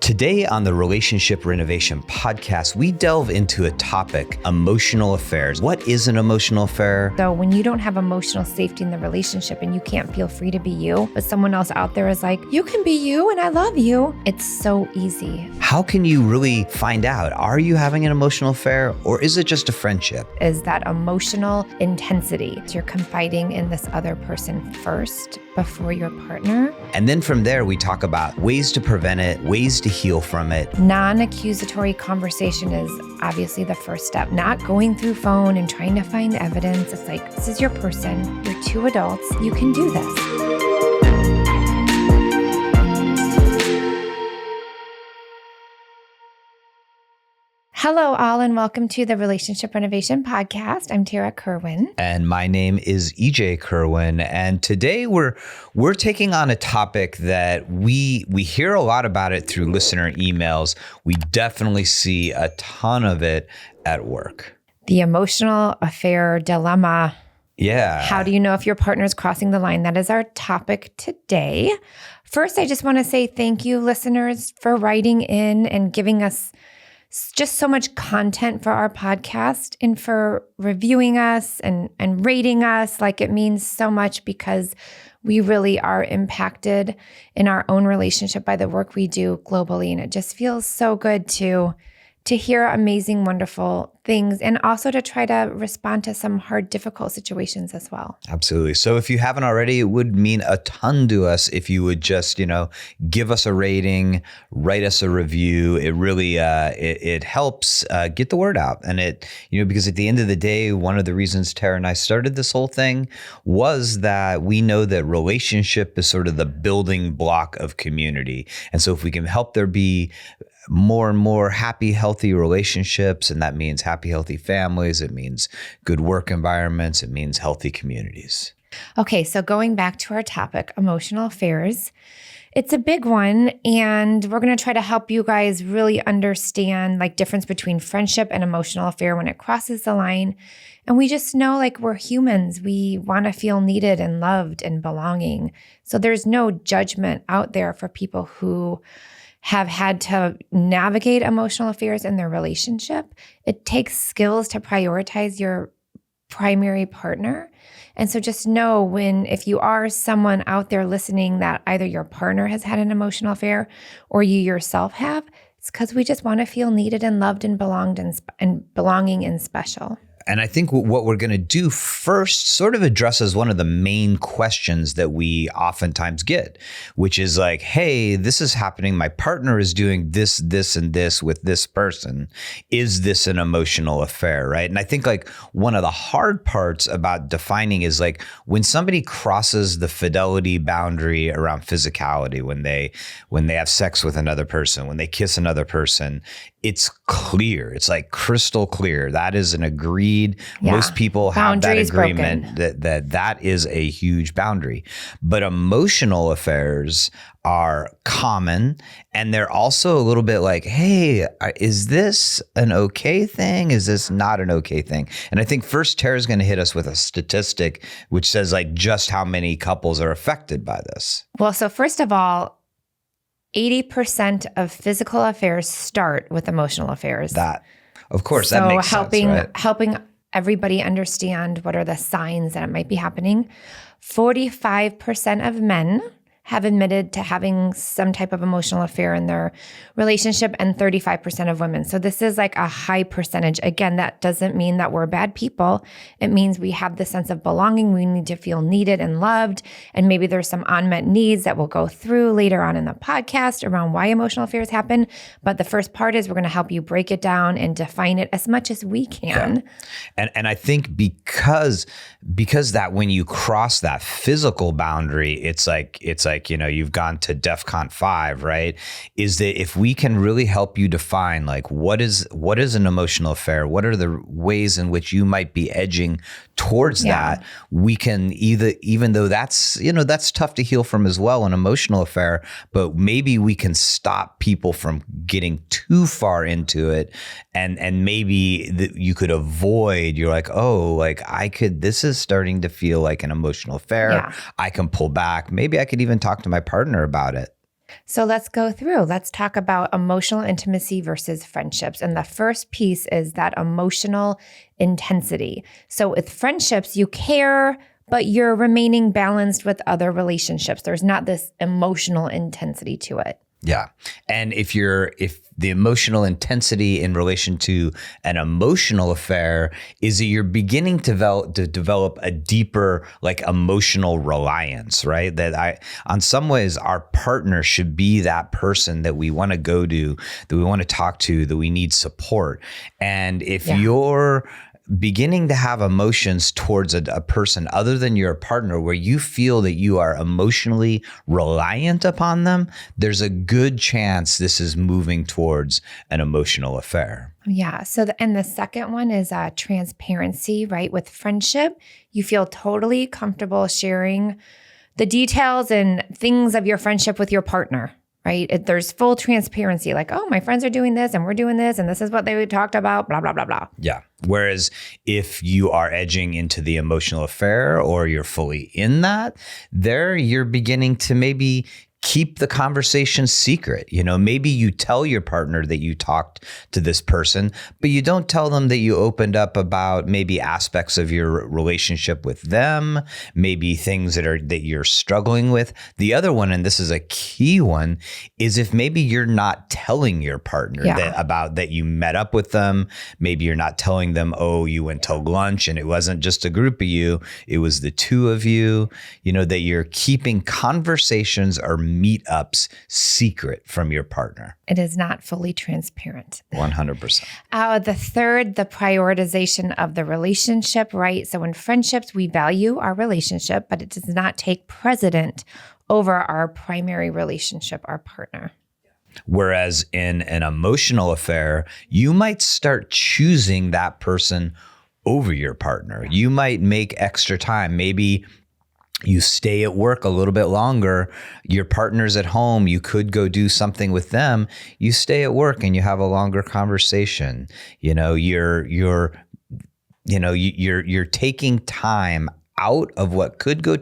Today on the Relationship Renovation podcast, we delve into a topic, emotional affairs. What is an emotional affair? So when you don't have emotional safety in the relationship and you can't feel free to be you, but someone else out there is like, you can be you and I love you, it's so easy. How can you really find out? Are you having an emotional affair or is it just a friendship? Is that emotional intensity. You're confiding in this other person first before your partner. And then from there, we talk about ways to prevent it, ways to heal from it. Non-accusatory conversation is obviously the first step. Not going through phone and trying to find evidence. It's like, this is your person. You're two adults. You can do this. Hello, all, and welcome to the Relationship Renovation podcast. I'm Tarah Kerwin. And my name is EJ Kerwin. And today we're taking on a topic that we hear a lot about it through listener emails. We definitely see a ton of it at work. The emotional affair dilemma. Yeah. How do you know if your partner is crossing the line? That is our topic today. First, I just want to say thank you, listeners, for writing in and giving us just so much content for our podcast and for reviewing us and rating us. Like, it means so much because we really are impacted in our own relationship by the work we do globally. And it just feels so good to hear amazing, wonderful things and also to try to respond to some hard, difficult situations as well. Absolutely. So if you haven't already, it would mean a ton to us if you would just, give us a rating, write us a review. It really, it helps get the word out. And it, because at the end of the day, one of the reasons Tara and I started this whole thing was that we know that relationship is sort of the building block of community. And so if we can help there be more and more happy, healthy relationships, and that means happy, healthy families. It means good work environments. It means healthy communities. Okay, so going back to our topic, emotional affairs, it's a big one, and we're going to try to help you guys really understand difference between friendship and emotional affair when it crosses the line. And we just know we're humans. We want to feel needed and loved and belonging. So there's no judgment out there for people who have had to navigate emotional affairs in their relationship. It takes skills to prioritize your primary partner. And so just know if you are someone out there listening that either your partner has had an emotional affair or you yourself have, it's because we just want to feel needed and loved and belonging and special. And I think what we're going to do first sort of addresses one of the main questions that we oftentimes get, which is hey, this is happening. My partner is doing this, this, and this with this person. Is this an emotional affair, right? And I think one of the hard parts about defining is when somebody crosses the fidelity boundary around physicality, when they have sex with another person, when they kiss another person, it's clear. It's crystal clear. That is an agreed. Yeah. Most people have that agreement broken. that is a huge boundary. But emotional affairs are common, and they're also a little bit hey, is this an okay thing? Is this not an okay thing? And I think first Tara's going to hit us with a statistic which says just how many couples are affected by this. Well, so first of all, 80% of physical affairs start with emotional affairs. That makes sense, right? Helping everybody understand what are the signs that it might be happening. 45% of men have admitted to having some type of emotional affair in their relationship, and 35% of women. So this is a high percentage. Again, that doesn't mean that we're bad people. It means we have the sense of belonging. We need to feel needed and loved. And maybe there's some unmet needs that we'll go through later on in the podcast around why emotional affairs happen. But the first part is we're going to help you break it down and define it as much as we can. Yeah. And I think because that when you cross that physical boundary, it's you've gone to DEFCON 5, right? Is that if we can really help you define what is an emotional affair, what are the ways in which you might be edging towards that, we can even though that's tough to heal from as well, an emotional affair, but maybe we can stop people from getting too far into it, and maybe you could avoid. You're this is starting to feel like an emotional affair. Yeah. I can pull back. Maybe I could even talk to my partner about it. So let's go through. Let's talk about emotional intimacy versus friendships. And the first piece is that emotional intensity. So with friendships, you care, but you're remaining balanced with other relationships. There's not this emotional intensity to it. Yeah. And if the emotional intensity in relation to an emotional affair is that you're beginning to develop a deeper like emotional reliance, right? On some ways, our partner should be that person that we want to go to, that we want to talk to, that we need support. And if you're beginning to have emotions towards a person other than your partner where you feel that you are emotionally reliant upon them, there's a good chance this is moving towards an emotional affair. Yeah. So, and the second one is transparency, right? With friendship, you feel totally comfortable sharing the details and things of your friendship with your partner. Right? There's full transparency, like, oh, my friends are doing this and we're doing this and this is what they talked about, blah, blah, blah, blah. Yeah. Whereas if you are edging into the emotional affair or you're fully in that, there you're beginning to maybe keep the conversation secret. Maybe you tell your partner that you talked to this person, but you don't tell them that you opened up about maybe aspects of your relationship with them, maybe things that you're struggling with. The other one, and this is a key one, is if maybe you're not telling your partner that you met up with them. Maybe you're not telling them, oh, you went to lunch and it wasn't just a group of you, it was the two of you, that you're keeping conversations or meetups secret from your partner. It is not fully transparent. 100%. The third, the prioritization of the relationship, right? So in friendships, we value our relationship, but it does not take precedent over our primary relationship, our partner. Whereas in an emotional affair, you might start choosing that person over your partner. You might make extra time. Maybe you stay at work a little bit longer. Your partner's at home. You could go do something with them. You stay at work and you have a longer conversation. You're taking time out of what could go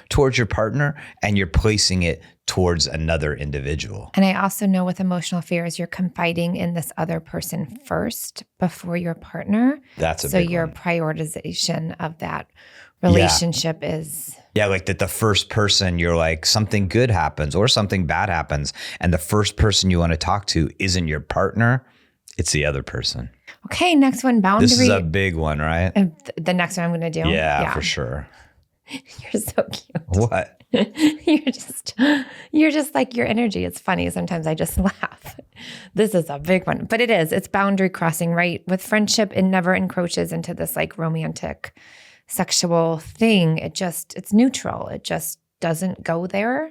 towards your partner and you're placing it towards another individual. And I also know with emotional affairs, you're confiding in this other person first before your partner. That's a big one. So your prioritization of that relationship is... Yeah, like that the first person you're like, something good happens or something bad happens. And the first person you want to talk to isn't your partner, it's the other person. Okay, next one, boundary. This is a big one, right? The next one I'm going to do. Yeah, for sure. You're so cute. What? You're just like your energy. It's funny. Sometimes I just laugh. This is a big one, but it is. It's boundary crossing, right? With friendship, it never encroaches into this like romantic sexual thing. It's neutral. It just doesn't go there.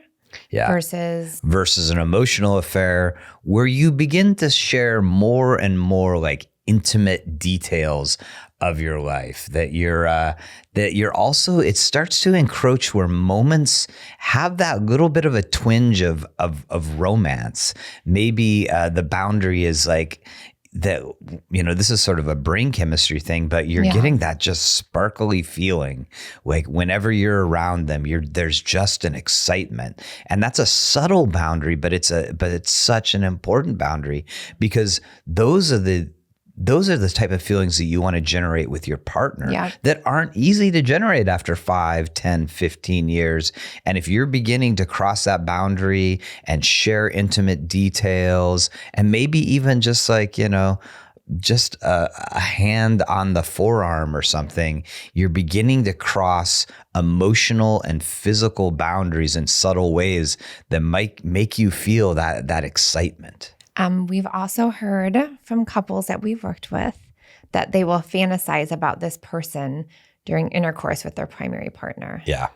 Yeah. Versus an emotional affair where you begin to share more and more like intimate details of your life that you're also, it starts to encroach where moments have that little bit of a twinge of romance. Maybe the boundary is like that, this is sort of a brain chemistry thing, but you're getting that just sparkly feeling. Like whenever you're around them, there's just an excitement. And that's a subtle boundary, but it's such an important boundary because those are the type of feelings that you want to generate with your partner that aren't easy to generate after 5, 10, 15 years. And if you're beginning to cross that boundary and share intimate details and maybe even just like, just a hand on the forearm or something, you're beginning to cross emotional and physical boundaries in subtle ways that might make you feel that excitement. We've also heard from couples that we've worked with that they will fantasize about this person during intercourse with their primary partner. Yeah.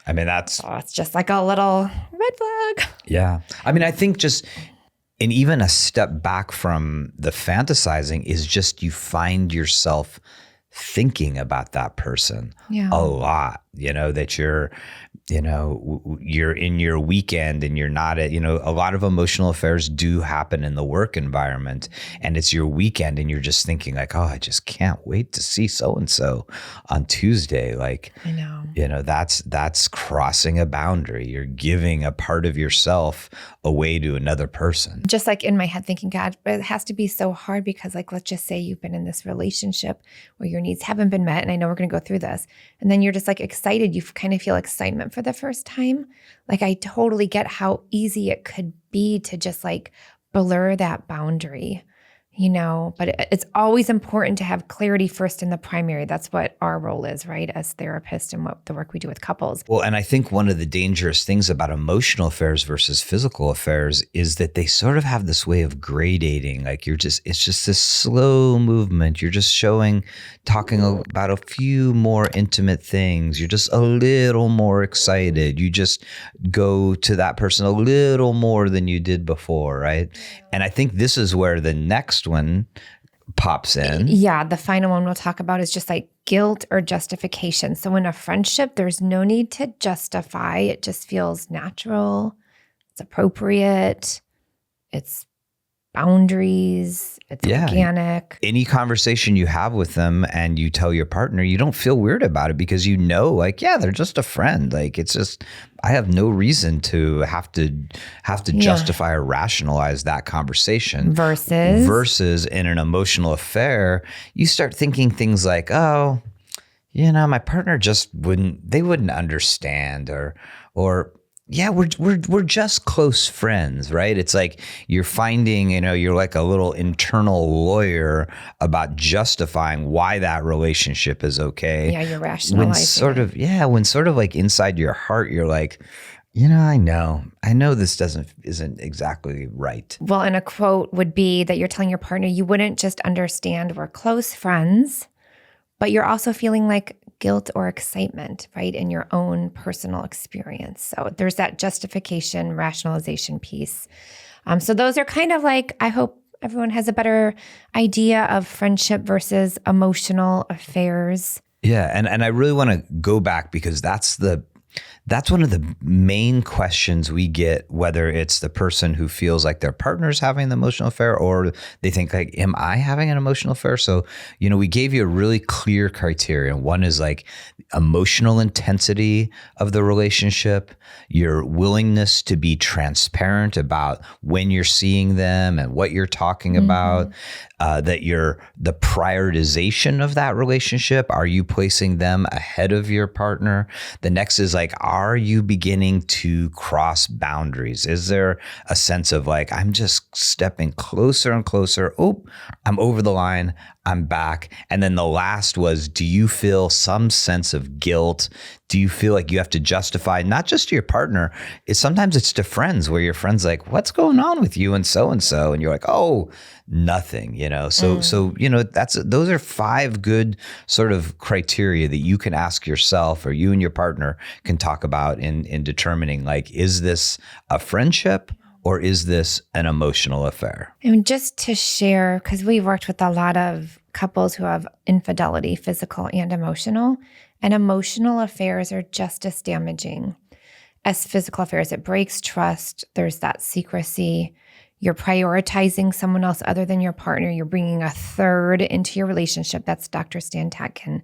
I mean, it's just like a little red flag. Yeah. I mean, I think and even a step back from the fantasizing is just you find yourself thinking about that person a lot that you're in your weekend and you're not at, a lot of emotional affairs do happen in the work environment, and it's your weekend and you're just thinking like, oh, I just can't wait to see so-and-so on Tuesday. Like, I know. That's crossing a boundary. You're giving a part of yourself away to another person. Just like in my head thinking, God, but it has to be so hard because like, let's just say you've been in this relationship where your needs haven't been met. And I know we're going to go through this. And then you're just like excited. You kind of feel excitement for the first time. Like I totally get how easy it could be to just like blur that boundary. But it's always important to have clarity first in the primary. That's what our role is, right? As therapists and what the work we do with couples. Well, and I think one of the dangerous things about emotional affairs versus physical affairs is that they sort of have this way of gradating. Like it's just this slow movement. You're just talking about a few more intimate things. You're just a little more excited. You just go to that person a little more than you did before, right? And I think this is where the next one pops in. Yeah, the final one we'll talk about is just like guilt or justification. So in a friendship, there's no need to justify. It just feels natural. It's appropriate. It's boundaries. It's organic. Any conversation you have with them and you tell your partner, you don't feel weird about it because like, yeah, they're just a friend. Like it's just, I have no reason to have to justify or rationalize that conversation. Versus in an emotional affair, you start thinking things like, oh, my partner just wouldn't understand or yeah, we're just close friends, right? It's like you're finding, you're like a little internal lawyer about justifying why that relationship is okay. Yeah, you're rationalizing. When sort of like inside your heart, you're like, I know this isn't exactly right. Well, and a quote would be that you're telling your partner, you wouldn't just understand we're close friends, but you're also feeling like guilt or excitement, right, in your own personal experience. So there's that justification, rationalization piece. So those are kind of like, I hope everyone has a better idea of friendship versus emotional affairs. Yeah, and I really want to go back because that's one of the main questions we get, whether it's the person who feels like their partner's having the emotional affair or they think like, am I having an emotional affair? So, we gave you a really clear criteria. One is like emotional intensity of the relationship, your willingness to be transparent about when you're seeing them and what you're talking about, that the prioritization of that relationship. Are you placing them ahead of your partner? The next is like, are you beginning to cross boundaries? Is there a sense of like, I'm just stepping closer and closer. Oh, I'm over the line. I'm back. And then the last was, do you feel some sense of guilt? Do you feel like you have to justify, not just to your partner, sometimes it's to friends where your friend's like, what's going on with you and so? And you're like, oh, nothing, So those are 5 good sort of criteria that you can ask yourself or you and your partner can talk about in determining like, is this a friendship? Or is this an emotional affair? And just to share, because we've worked with a lot of couples who have infidelity, physical and emotional emotional affairs are just as damaging as physical affairs. It breaks trust. There's that secrecy. You're prioritizing someone else other than your partner. You're bringing a third into your relationship. That's Dr. Stan Tatkin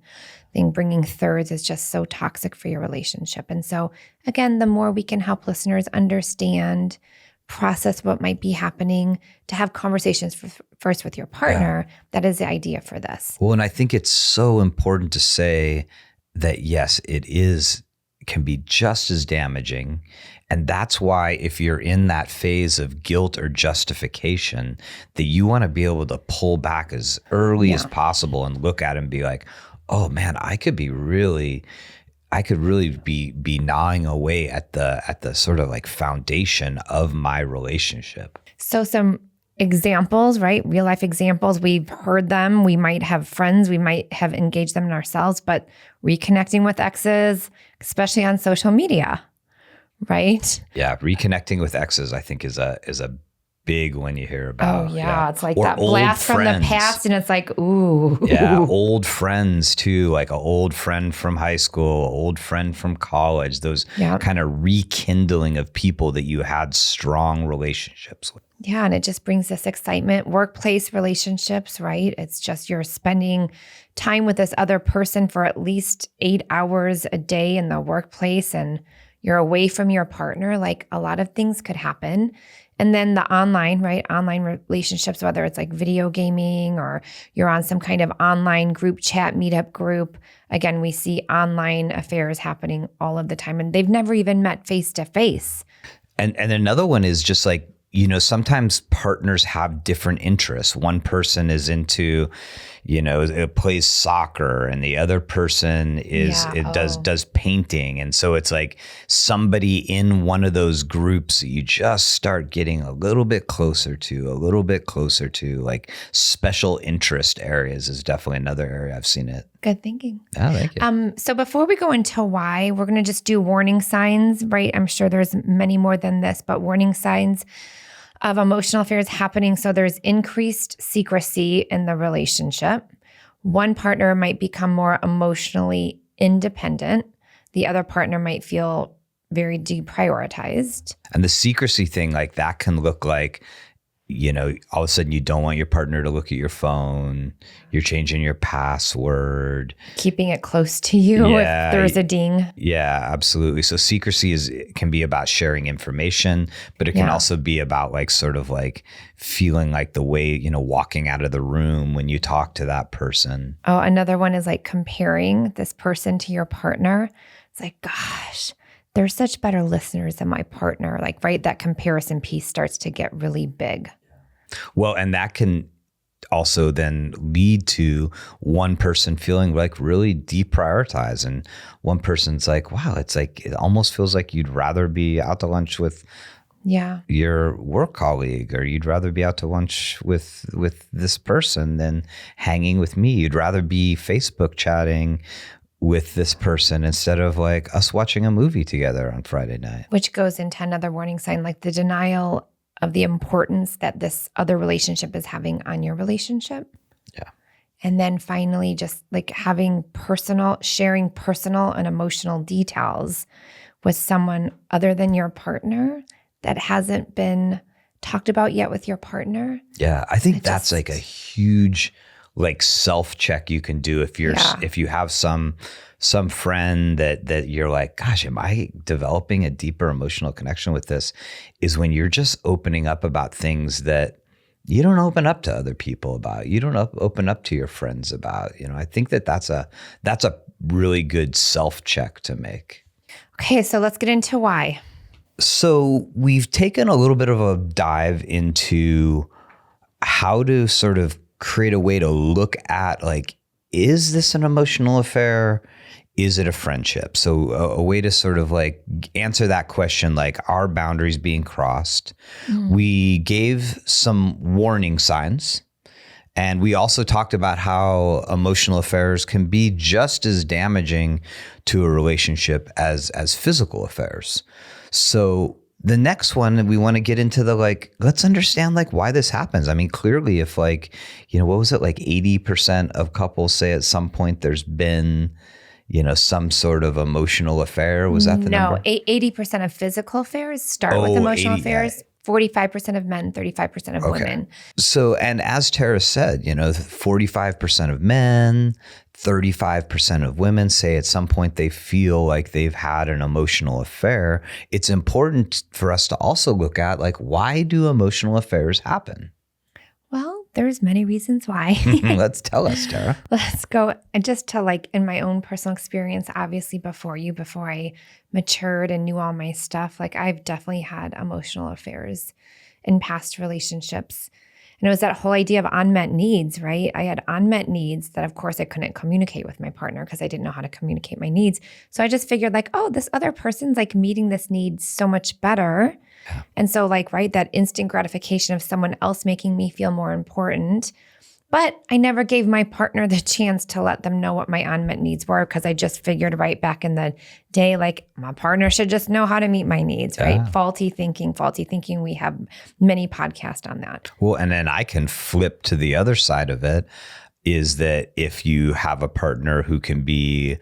thing. Bringing thirds is just so toxic for your relationship. And so, again, the more we can help listeners understand, process what might be happening, to have conversations first with your partner. Yeah. That is the idea for this. Well, and I think it's so important to say that, yes, can be just as damaging. And that's why if you're in that phase of guilt or justification, that you want to be able to pull back as early as possible and look at it and be like, oh man, I could really be gnawing away at the sort of like foundation of my relationship. So some examples, right? Real life examples. We've heard them. We might have friends. We might have engaged them in ourselves, but reconnecting with exes, especially on social media, right? Yeah. Reconnecting with exes, I think is a big one you hear Oh, about. yeah. It's like Or that old blast from the friends. past. And it's like, ooh. Yeah, old friends too, like an old friend from high school, old friend from college, those Yeah. kind of rekindling of people that you had strong relationships with. Yeah. And it just brings this excitement. Workplace relationships, right? It's just you're spending time with this other person for at least 8 hours a day in the workplace and you're away from your partner. Like a lot of things could happen. And then the online, right? Online relationships, whether it's like video gaming or you're on some kind of online group chat, meetup group. Again, we see online affairs happening all of the time and they've never even met face to face. And another one is just like, you know, sometimes partners have different interests. One person is into, you know, it plays soccer, and the other person is does painting. And so it's like somebody in one of those groups that you just start getting a little bit closer to, like special interest areas is definitely another area I've seen it. Good thinking. Oh, thank you. So before we go into why, we're going to just do warning signs, right? I'm sure there's many more than this, but warning signs of emotional affairs happening. So there's increased secrecy in the relationship. One partner might become more emotionally independent. The other partner might feel very deprioritized. And the secrecy thing, like that can look like, you know, all of a sudden you don't want your partner to look at your phone. You're changing your password. Keeping it close to you if there's a ding. Yeah, absolutely. So secrecy can be about sharing information, but it can also be about like sort of like feeling like the way, you know, walking out of the room when you talk to that person. Oh, another one is like comparing this person to your partner. It's like, gosh, they're such better listeners than my partner. Like, right, that comparison piece starts to get really big. Well, and that can also then lead to one person feeling like really deprioritized. And one person's like, wow, it's like, it almost feels like you'd rather be out to lunch with your work colleague, or you'd rather be out to lunch with this person than hanging with me. You'd rather be Facebook chatting with this person instead of like us watching a movie together on Friday night. Which goes into another warning sign, like the denial of the importance that this other relationship is having on your relationship. Yeah. And then finally, just like sharing personal and emotional details with someone other than your partner that hasn't been talked about yet with your partner. Yeah. I think that's like a huge like self-check you can do if you have some friend that you're like, gosh, am I developing a deeper emotional connection with this? Is when you're just opening up about things that you don't open up to other people about. You don't open up to your friends about. You know, I think that's a really good self-check to make. Okay, so let's get into why. So we've taken a little bit of a dive into how to sort of create a way to look at like, is this an emotional affair? Is it a friendship? So a way to sort of like answer that question, like, are boundaries being crossed? Mm-hmm. We gave some warning signs. And we also talked about how emotional affairs can be just as damaging to a relationship as physical affairs. So the next one, we want to get into the like, let's understand like why this happens. I mean, clearly if like, you know, what was it, like 80% of couples say at some point there's been, you know, some sort of emotional affair. Was that the number? No, 80% of physical affairs start with emotional affairs. 45% of men, 35% of women. So, and as Tarah said, you know, 45% of men, 35% of women say at some point they feel like they've had an emotional affair. It's important for us to also look at like, why do emotional affairs happen? Well, there's many reasons why. Let's tell us, Tarah. Let's go. And just to like in my own personal experience, obviously before I matured and knew all my stuff, like I've definitely had emotional affairs in past relationships. And it was that whole idea of unmet needs, right? I had unmet needs that of course I couldn't communicate with my partner because I didn't know how to communicate my needs. So I just figured like, oh, this other person's like meeting this need so much better. Yeah. And so like, right, that instant gratification of someone else making me feel more important But I never gave my partner the chance to let them know what my unmet needs were because I just figured right back in the day, like my partner should just know how to meet my needs, right? Yeah. Faulty thinking. We have many podcasts on that. Well, and then I can flip to the other side of it is that if you have a partner who can be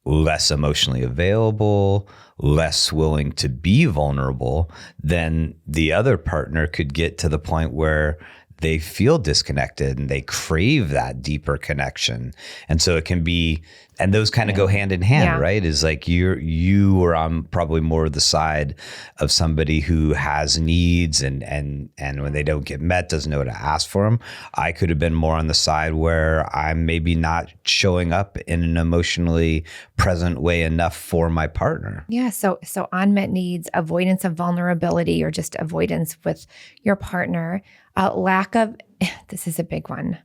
less emotionally available, less willing to be vulnerable, then the other partner could get to the point where they feel disconnected and they crave that deeper connection. And so it can be, and those kind of go hand in hand, right? Is like you are on probably more of the side of somebody who has needs and when they don't get met, doesn't know how to ask for them. I could have been more on the side where I'm maybe not showing up in an emotionally present way enough for my partner. Yeah. So unmet needs, avoidance of vulnerability, or just avoidance with your partner. Lack of, this is a big one,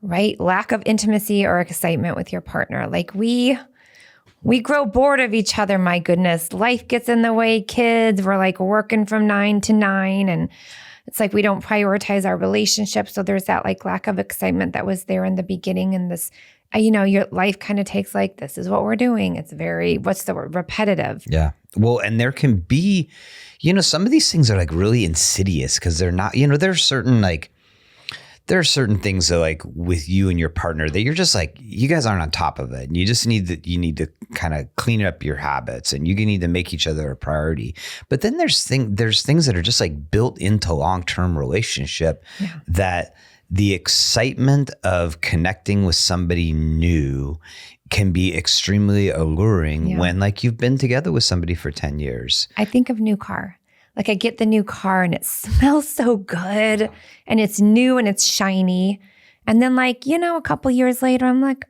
right? Lack of intimacy or excitement with your partner. Like we grow bored of each other. My goodness, life gets in the way. Kids, we're like working from 9 to 9, and it's like we don't prioritize our relationship. So there's that like lack of excitement that was there in the beginning, and this, your life kind of takes like, this is what we're doing. It's very, what's the word? Repetitive. Yeah. Well, and there can be, some of these things are like really insidious because they're not, there are certain things that like with you and your partner that you're just like, you guys aren't on top of it. And you just need to kind of clean up your habits, and you need to make each other a priority. But then there's things that are just like built into long-term relationship that the excitement of connecting with somebody new can be extremely alluring when like you've been together with somebody for 10 years. I think of new car. Like I get the new car and it smells so good and it's new and it's shiny. And then like, a couple years later, I'm like,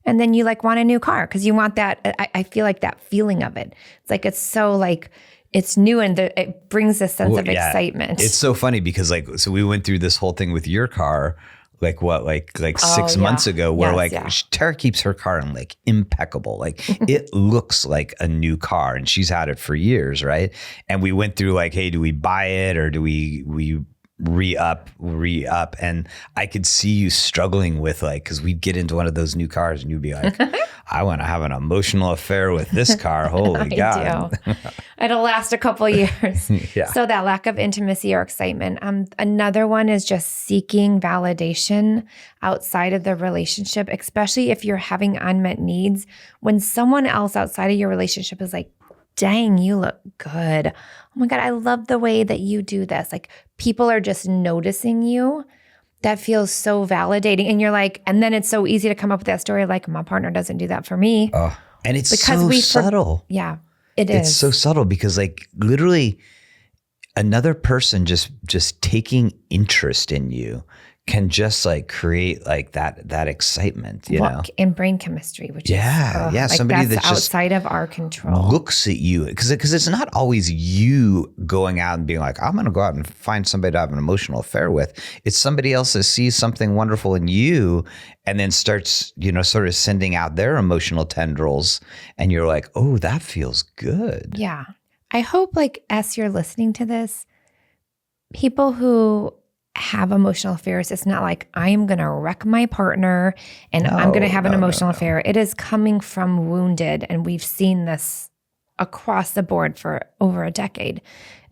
And then you like want a new car because you want that. I feel like that feeling of it. It's like, it's so like, it's new and it brings a sense of excitement. It's so funny because so we went through this whole thing with your car, like 6 months ago, where Tarah keeps her car in like impeccable. Like it looks like a new car and she's had it for years. Right. And we went through like, hey, do we buy it or do we re-up? And I could see you struggling with like, cause we'd get into one of those new cars and you'd be like, I want to have an emotional affair with this car. Holy God. Do. It'll last a couple years. So that lack of intimacy or excitement. Another one is just seeking validation outside of the relationship, especially if you're having unmet needs. When someone else outside of your relationship is like, dang, you look good. Oh my God, I love the way that you do this. Like people are just noticing you. That feels so validating. And you're like, and then it's so easy to come up with that story like, my partner doesn't do that for me. And it's because so subtle. It is. It's so subtle because like literally another person just taking interest in you can just like create like that excitement, know, and brain chemistry, which is like somebody that's just outside of our control. Looks at you because it's not always you going out and being like, I'm going to go out and find somebody to have an emotional affair with. It's somebody else that sees something wonderful in you and then starts, sort of sending out their emotional tendrils, and you're like, oh, that feels good. Yeah, I hope like as you're listening to this, people who have emotional affairs, it's not like I am going to wreck my partner and I'm going to have an emotional affair. It is coming from wounded, and we've seen this across the board for over a decade.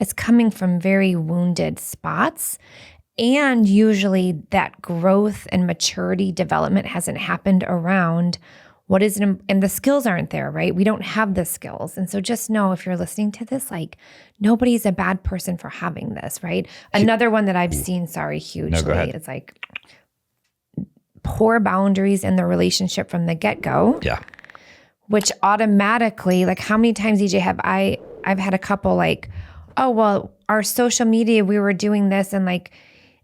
It's coming from very wounded spots, and usually that growth and maturity development hasn't happened around what is and the skills aren't there, right? We don't have the skills. And so just know if you're listening to this, like nobody's a bad person for having this, right? Another one that I've seen, hugely, is like poor boundaries in the relationship from the get-go. Yeah. Which automatically, like how many times, EJ, I've had a couple like, oh, well, our social media, we were doing this and like,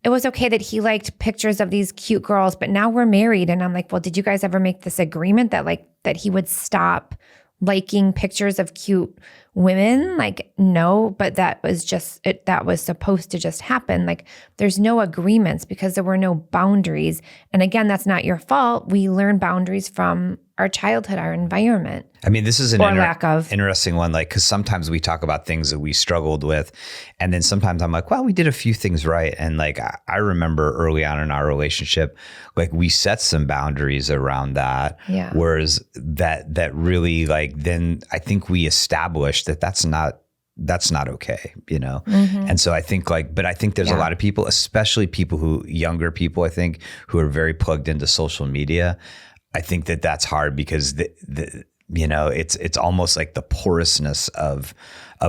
it was okay that he liked pictures of these cute girls, but now we're married. And I'm like, well, did you guys ever make this agreement that he would stop liking pictures of cute women, like, no, but that was just it, that was supposed to just happen. Like, there's no agreements because there were no boundaries. And again, that's not your fault. We learn boundaries from our childhood, our environment. I mean, this is an lack of. interesting one, like, because sometimes we talk about things that we struggled with. And then sometimes I'm like, well, we did a few things right. And like, I remember early on in our relationship, like we set some boundaries around that. Yeah. Whereas that really, like, then I think we established that that's not okay, you know? Mm-hmm. And so I think but I think there's a lot of people, especially younger people, I think, who are very plugged into social media. I think that's hard because it's almost like the porousness of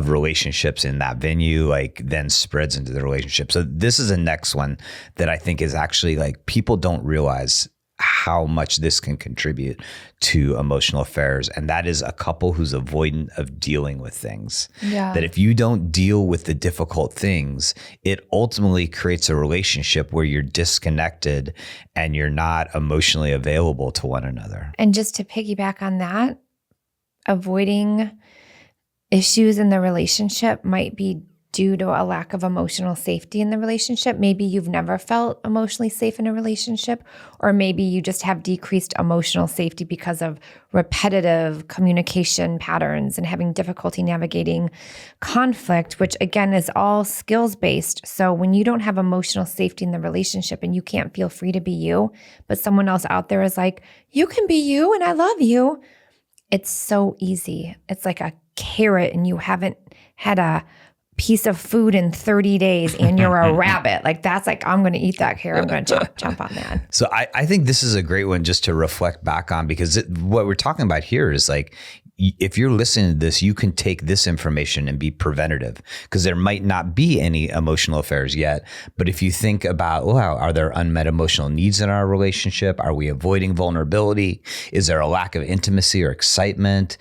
relationships in that venue, like, then spreads into the relationship. So this is a next one that I think is actually, like, people don't realize how much this can contribute to emotional affairs. And that is a couple who's avoidant of dealing with things. Yeah. That if you don't deal with the difficult things, it ultimately creates a relationship where you're disconnected and you're not emotionally available to one another. And just to piggyback on that, avoiding issues in the relationship might be due to a lack of emotional safety in the relationship. Maybe you've never felt emotionally safe in a relationship, or maybe you just have decreased emotional safety because of repetitive communication patterns and having difficulty navigating conflict, which again is all skills-based. So when you don't have emotional safety in the relationship and you can't feel free to be you, but someone else out there is like, you can be you and I love you, it's so easy. It's like a carrot and you haven't had a piece of food in 30 days and you're a rabbit. Like, that's like, I'm going to eat that carrot. I'm going to jump on that. So I think this is a great one just to reflect back on, because what we're talking about here is like, if you're listening to this, you can take this information and be preventative, because there might not be any emotional affairs yet. But if you think about, wow, are there unmet emotional needs in our relationship? Are we avoiding vulnerability? Is there a lack of intimacy or excitement?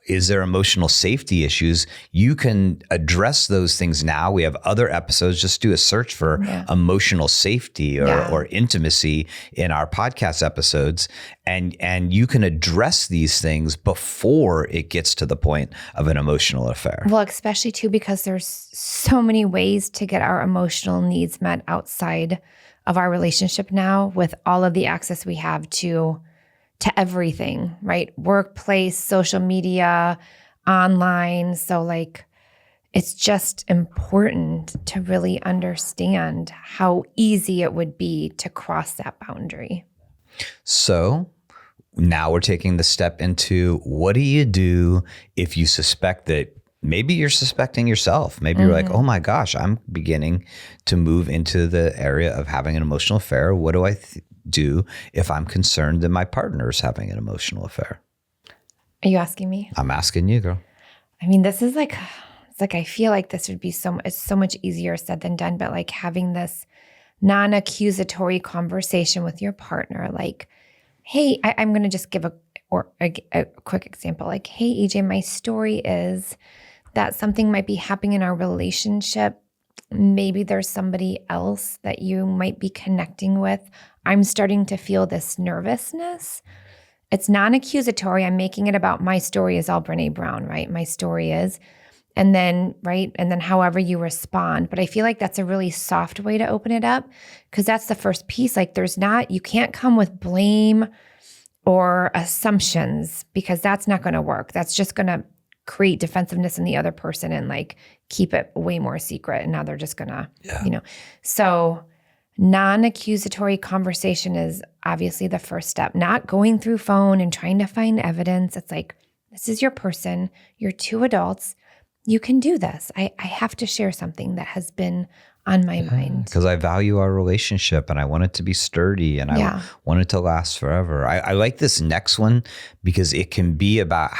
Is there emotional safety issues? You can address those things now. We have other episodes. Just do a search for emotional safety or intimacy in our podcast episodes. And you can address these things before it gets to the point of an emotional affair. Well, especially too, because there's so many ways to get our emotional needs met outside of our relationship now, with all of the access we have to everything, right? Workplace, social media, online. So like, it's just important to really understand how easy it would be to cross that boundary. So now we're taking the step into, what do you do if you suspect that maybe you're suspecting yourself? Maybe you're like, oh my gosh, I'm beginning to move into the area of having an emotional affair. What do I do if I'm concerned that my partner is having an emotional affair? Are you asking me? I'm asking you, girl. I mean, this is like, it's like, I feel like this would be it's so much easier said than done, but like having this non-accusatory conversation with your partner, like, hey, I'm going to just give a quick example. Like, hey, EJ, my story is that something might be happening in our relationship. Maybe there's somebody else that you might be connecting with. I'm starting to feel this nervousness. It's non-accusatory. I'm making it about my story is all Brene Brown, right? My story is. And then, right? And then however you respond. But I feel like that's a really soft way to open it up, because that's the first piece. Like, you can't come with blame or assumptions, because that's not going to work. That's just going to create defensiveness in the other person and like keep it way more secret. And now they're just going to, So non-accusatory conversation is obviously the first step. Not going through phone and trying to find evidence. It's like, this is your person. You're two adults. You can do this. I have to share something that has been on my mind. Because I value our relationship and I want it to be sturdy and I want it to last forever. I like this next one because it can be about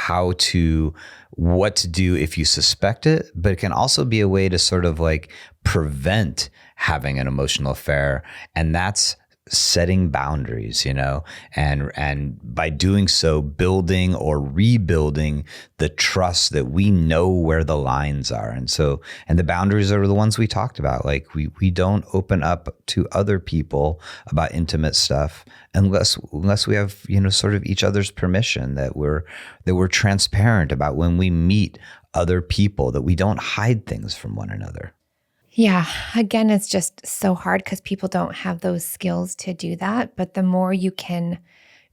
what to do if you suspect it, but it can also be a way to sort of like prevent having an emotional affair. And that's setting boundaries, and by doing so, building or rebuilding the trust that we know where the lines are. And the boundaries are the ones we talked about. Like we don't open up to other people about intimate stuff unless we have, sort of each other's permission, that we're transparent about when we meet other people, that we don't hide things from one another. Yeah. Again, it's just so hard because people don't have those skills to do that. But the more you can,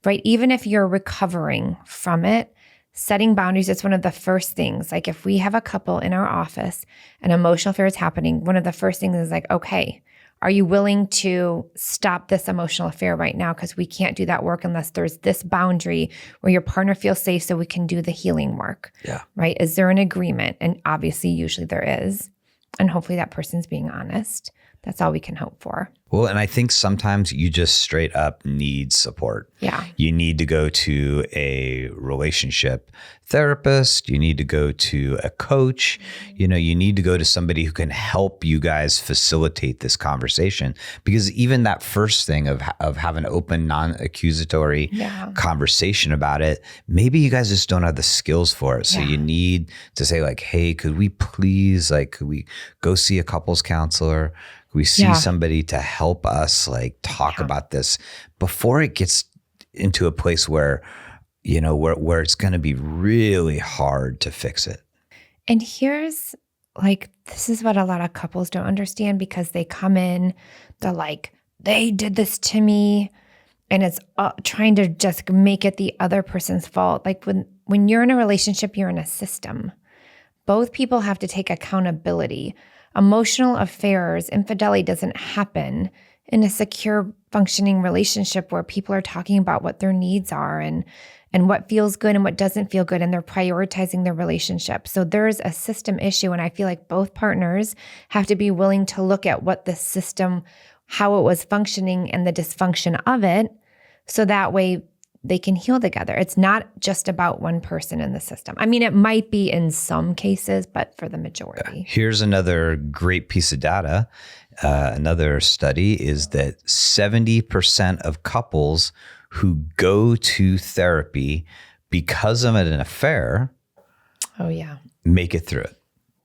right, even if you're recovering from it, setting boundaries is one of the first things. Like if we have a couple in our office and emotional affair is happening, one of the first things is like, okay, are you willing to stop this emotional affair right now? Because we can't do that work unless there's this boundary where your partner feels safe so we can do the healing work. Yeah. Right? Is there an agreement? And obviously, usually there is. And hopefully that person's being honest. That's all we can hope for. Well, and I think sometimes you just straight up need support. Yeah. You need to go to a relationship therapist. You need to go to a coach. You need to go to somebody who can help you guys facilitate this conversation. Because even that first thing of having an open, non-accusatory conversation about it, maybe you guys just don't have the skills for it. So you need to say like, hey, could we please, could we go see a couples counselor? We see somebody to help us talk about this before it gets into a place where, where it's going to be really hard to fix it. And here's this is what a lot of couples don't understand, because they come in, they're like, they did this to me, and it's trying to just make it the other person's fault. Like when you're in a relationship, you're in a system. Both people have to take accountability. Emotional affairs, infidelity doesn't happen in a secure, functioning relationship where people are talking about what their needs are and what feels good and what doesn't feel good, and they're prioritizing their relationship. So there's a system issue, and I feel like both partners have to be willing to look at what the system, how it was functioning and the dysfunction of it, so that way they can heal together. It's not just about one person in the system. I mean, it might be in some cases, but for the majority. Here's another great piece of data. Another study is that 70% of couples who go to therapy because of an affair make it through it.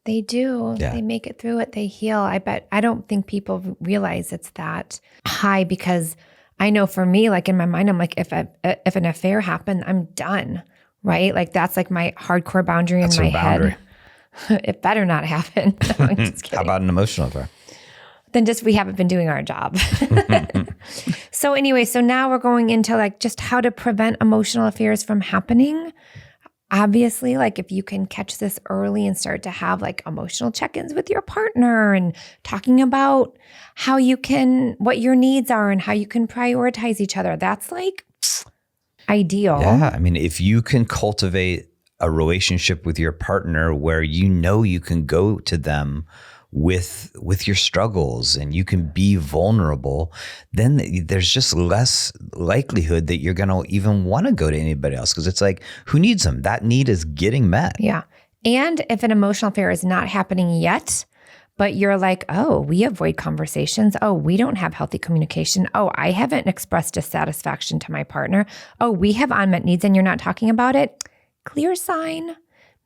They do. Yeah. They make it through it. They heal. I don't think people realize it's that high, because I know for me, in my mind, I'm like, if an affair happened, I'm done, right? That's my hardcore boundary in my head. It better not happen. No, I'm just kidding. How about an emotional affair? Then just we haven't been doing our job. So anyway, so now we're going into just how to prevent emotional affairs from happening. Obviously, if you can catch this early and start to have emotional check-ins with your partner and talking about how you can, what your needs are and how you can prioritize each other, that's ideal. Yeah. I mean, if you can cultivate a relationship with your partner where you can go to them with your struggles and you can be vulnerable, then there's just less likelihood that you're going to even want to go to anybody else, because it's who needs them? That need is getting met. Yeah. And if an emotional affair is not happening yet, but you're oh, we avoid conversations. Oh, we don't have healthy communication. Oh, I haven't expressed dissatisfaction to my partner. Oh, we have unmet needs and you're not talking about it. Clear sign.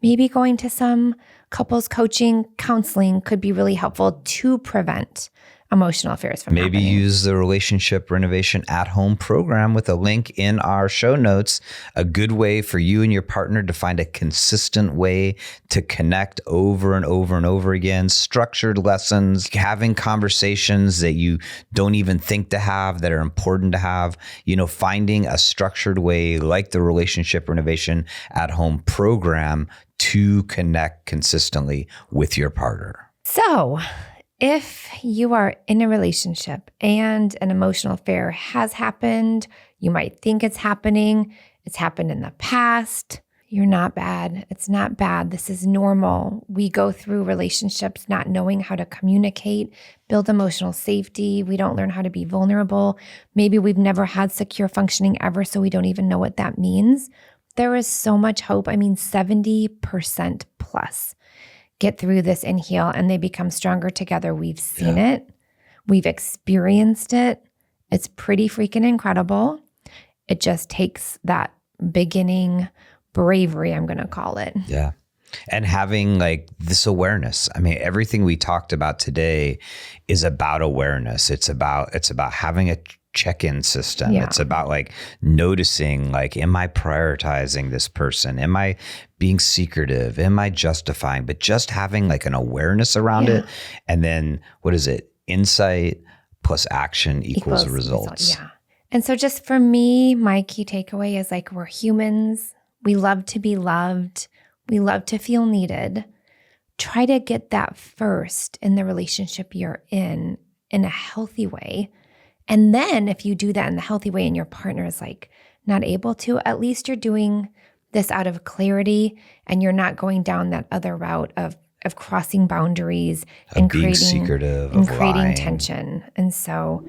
Maybe going to some couples coaching, counseling could be really helpful to prevent emotional affairs from happening. Maybe use the Relationship Renovation at-home program with a link in our show notes. A good way for you and your partner to find a consistent way to connect over and over and over again. Structured lessons, having conversations that you don't even think to have that are important to have. Finding a structured way like the Relationship Renovation at-home program to connect consistently with your partner. So, if you are in a relationship and an emotional affair has happened, you might think it's happening, it's happened in the past, you're not bad. It's not bad. This is normal. We go through relationships not knowing how to communicate, build emotional safety. We don't learn how to be vulnerable. Maybe we've never had secure functioning ever, so we don't even know what that means. There is so much hope. 70% plus get through this and heal, and they become stronger together. We've seen it. We've experienced it. It's pretty freaking incredible. It just takes that beginning bravery, I'm going to call it. Yeah. And having like this awareness. I mean, everything we talked about today is about awareness. It's about having a check-in system. Yeah. It's about like noticing, like, am I prioritizing this person? Am I being secretive? Am I justifying? But just having like an awareness around it. And then what is it? Insight plus action equals results. Yeah. And so just for me, my key takeaway is like, we're humans. We love to be loved. We love to feel needed. Try to get that first in the relationship you're in a healthy way. And then if you do that in the healthy way and your partner is like not able to, at least you're doing this out of clarity and you're not going down that other route of crossing boundaries and being creating secretive, and of creating lying. tension. And so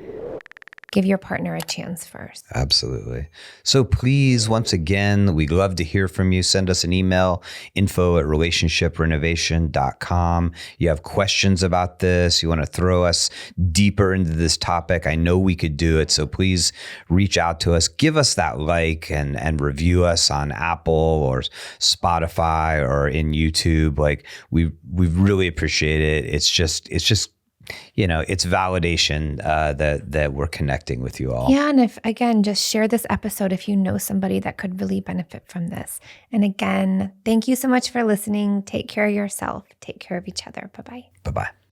give your partner a chance first. Absolutely. So please, once again, we'd love to hear from you. Send us an email, info@relationshiprenovation.com. You have questions about this. You want to throw us deeper into this topic. I know we could do it. So please reach out to us. Give us that like and review us on Apple or Spotify or in YouTube. Like we really appreciate it. It's just it's validation that we're connecting with you all. Yeah. And if, again, just share this episode if you know somebody that could really benefit from this. And again, thank you so much for listening. Take care of yourself. Take care of each other. Bye-bye. Bye-bye.